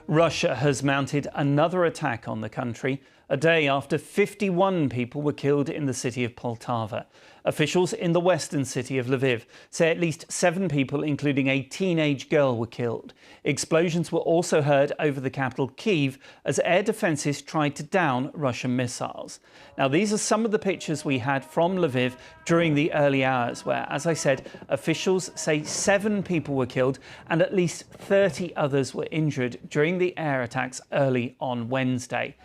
Russia has mounted another attack on the country a day after 51 people were killed in the city of Poltava. Officials in the western city of Lviv say at least 7 people, including a teenage girl, were killed. Explosions were also heard over the capital, Kyiv, as air defences tried to down Russian missiles. Now, these are some of the pictures we had from Lviv during the early hours, where, as I said, officials say 7 people were killed and at least 30 others were injured during the air attacks early on Wednesday.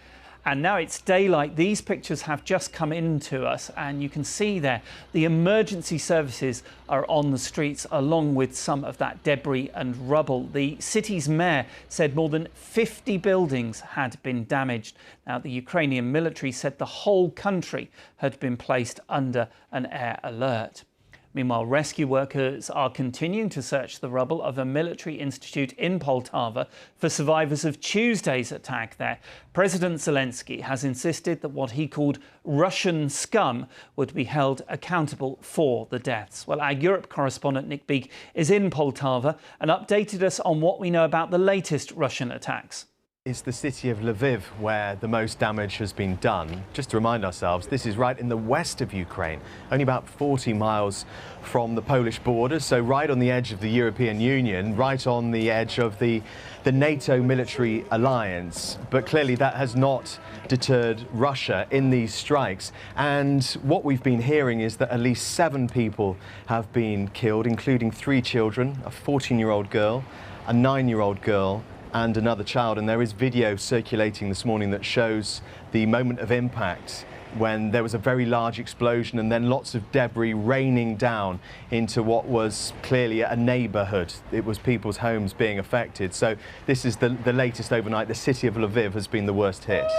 And now it's daylight. These pictures have just come in to us, and you can see there the emergency services are on the streets along with some of that debris and rubble. The city's mayor said more than 50 buildings had been damaged. Now, the Ukrainian military said the whole country had been placed under an air alert. Meanwhile, rescue workers are continuing to search the rubble of a military institute in Poltava for survivors of Tuesday's attack there. President Zelensky has insisted that what he called Russian scum would be held accountable for the deaths. Well, our Europe correspondent Nick Beake is in Poltava and updated us on what we know about the latest Russian attacks. It's the city of Lviv where the most damage has been done. Just to remind ourselves, this is right in the west of Ukraine, only about 40 miles from the Polish border, so right on the edge of the European Union, right on the edge of the NATO military alliance. But clearly that has not deterred Russia in these strikes. And what we've been hearing is that at least 7 people have been killed, including 3 children, a 14-year-old girl, a 9-year-old girl, and another child. And there is video circulating this morning that shows the moment of impact when there was a very large explosion and then lots of debris raining down into what was clearly a neighborhood. It was people's homes being affected. So this is the latest overnight. The city of Lviv has been the worst hit.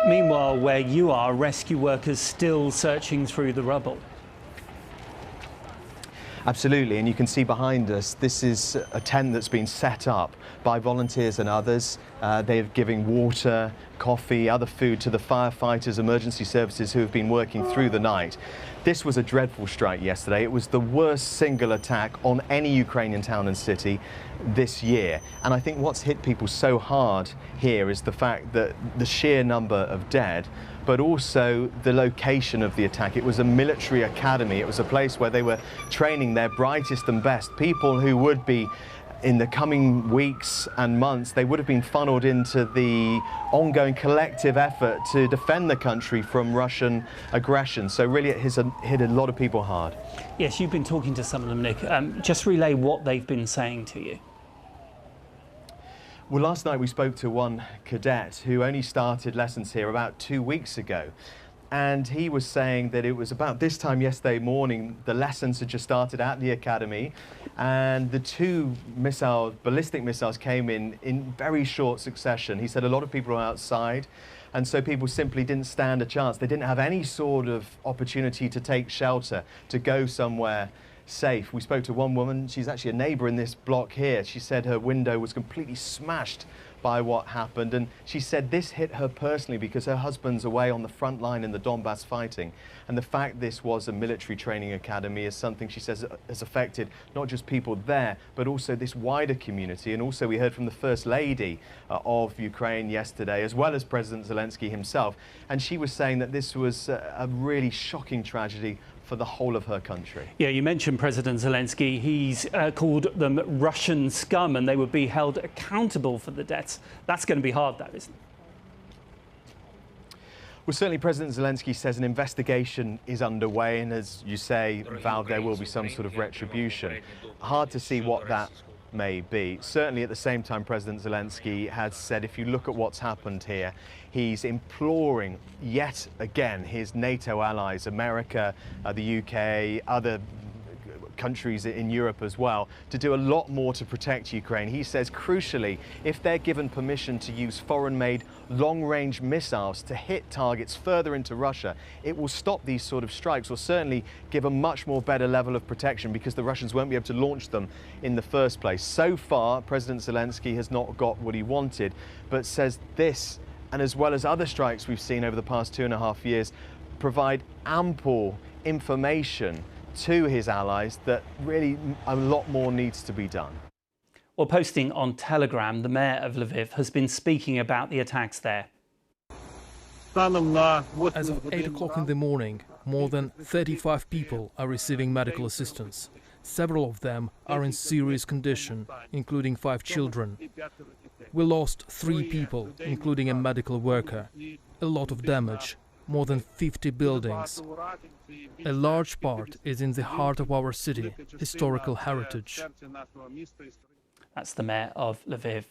Meanwhile, where you are, rescue workers still searching through the rubble. Absolutely, and you can see behind us, this is a tent that's been set up by volunteers and others. They're giving water, coffee, other food to the firefighters, emergency services who have been working through the night. This was a dreadful strike yesterday. It was the worst single attack on any Ukrainian town and city this year. And I think what's hit people so hard here is the fact that the sheer number of dead, but also the location of the attack. It was a military academy. It was a place where they were training their brightest and best people who would be, in the coming weeks and months, they would have been funneled into the ongoing collective effort to defend the country from Russian aggression. So really it has hit a lot of people hard. Yes, you've been talking to some of them, Nick. Just relay what they've been saying to you. Well, last night we spoke to one cadet who only started lessons here about 2 weeks ago. And he was saying that it was about this time yesterday morning, the lessons had just started at the academy, and the 2 ballistic missiles came in very short succession. He said a lot of people were outside, and so people simply didn't stand a chance. They didn't have any sort of opportunity to take shelter, to go somewhere safe. We spoke to one woman, she's actually a neighbour in this block here. She said her window was completely smashed by what happened, and she said this hit her personally because her husband's away on the front line in the Donbass fighting, and the fact this was a military training academy is something she says has affected not just people there but also this wider community. And also we heard from the First Lady of Ukraine yesterday, as well as President Zelensky himself, and she was saying that this was a really shocking tragedy for the whole of her country. Yeah, you mentioned President Zelensky. He's called them Russian scum, and they would be held accountable for the deaths. That's going to be hard, though, isn't it? Well, certainly President Zelensky says an investigation is underway, and as you say, Val, there will be some sort of retribution. Hard to see what that may be. Certainly at the same time, President Zelensky has said if you look at what's happened here, he's imploring yet again his NATO allies, America, the UK, other countries in Europe as well, to do a lot more to protect Ukraine. He says, crucially, if they're given permission to use foreign-made long-range missiles to hit targets further into Russia, it will stop these sort of strikes, or certainly give a much more better level of protection, because the Russians won't be able to launch them in the first place. So far, President Zelensky has not got what he wanted, but says this, and as well as other strikes we've seen over the past 2.5 years, provide ample information to his allies that really a lot more needs to be done. Well, posting on Telegram, the mayor of Lviv has been speaking about the attacks there. As of 8 o'clock in the morning, more than 35 people are receiving medical assistance. Several of them are in serious condition, including 5 children. We lost 3 people, including a medical worker. A lot of damage, more than 50 buildings. A large part is in the heart of our city, historical heritage. That's the mayor of Lviv.